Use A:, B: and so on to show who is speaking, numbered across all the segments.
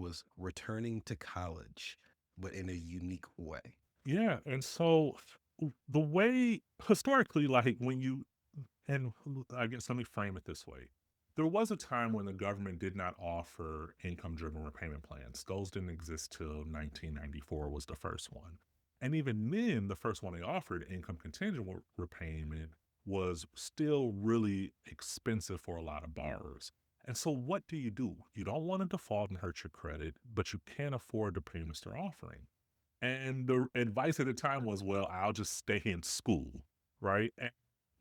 A: was returning to college, but in a unique way.
B: Yeah, and so the way historically, like when you and I guess let me frame it this way. There was a time when the government did not offer income-driven repayment plans. Those didn't exist till 1994 was the first one. And even then, the first one they offered, income contingent repayment, was still really expensive for a lot of borrowers. And so what do? You don't want to default and hurt your credit, but you can't afford the payments they're offering. And the advice at the time was, well, I'll just stay in school, right? And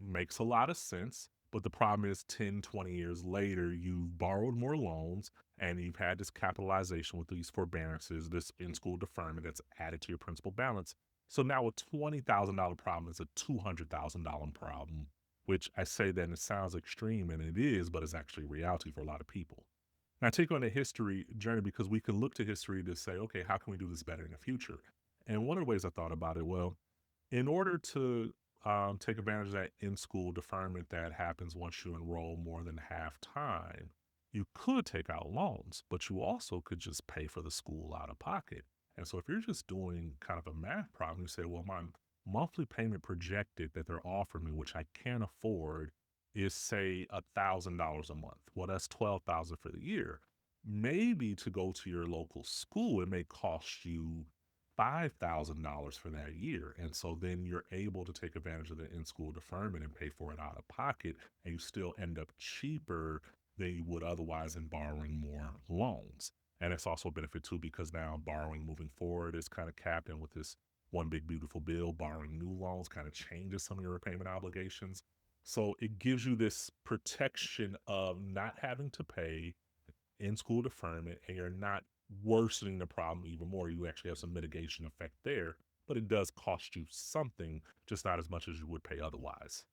B: makes a lot of sense. But the problem is 10, 20 years later, you've borrowed more loans and you've had this capitalization with these forbearances, this in school deferment that's added to your principal balance. So now a $20,000 problem is a $200,000 problem, which I say that and it sounds extreme and it is, but it's actually reality for a lot of people. And I take on a history journey because we can look to history to say, okay, how can we do this better in the future? And one of the ways I thought about it, well, in order to take advantage of that in school deferment that happens once you enroll more than half time, you could take out loans, but you also could just pay for the school out of pocket. And so if you're just doing kind of a math problem, you say, well, my monthly payment projected that they're offering me, which I can't afford, is say $1,000 a month. Well, that's 12,000 for the year. Maybe to go to your local school, it may cost you $5,000 for that year. And so then you're able to take advantage of the in-school deferment and pay for it out of pocket, and you still end up cheaper than you would otherwise in borrowing more loans. And it's also a benefit too, because now borrowing moving forward is kind of capped. And with this one big beautiful bill, borrowing new loans kind of changes some of your repayment obligations. So it gives you this protection of not having to pay in school deferment and you're not worsening the problem even more. You actually have some mitigation effect there, but it does cost you something, just not as much as you would pay otherwise.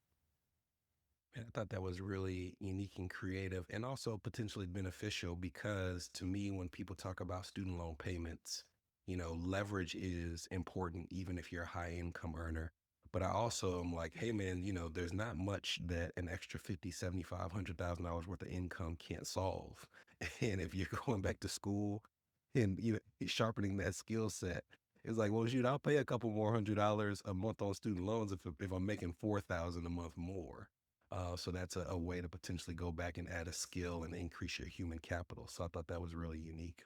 A: And I thought that was really unique and creative and also potentially beneficial because to me, when people talk about student loan payments, leverage is important, even if you're a high income earner. But I also am like, hey man, there's not much that an extra 50, 75, $100,000 worth of income can't solve. And if you're going back to school and sharpening that skill set, it's like, well, shoot, I'll pay a couple more $100 a month on student loans if I'm making 4,000 a month more. So that's a way to potentially go back and add a skill and increase your human capital. So I thought that was really unique.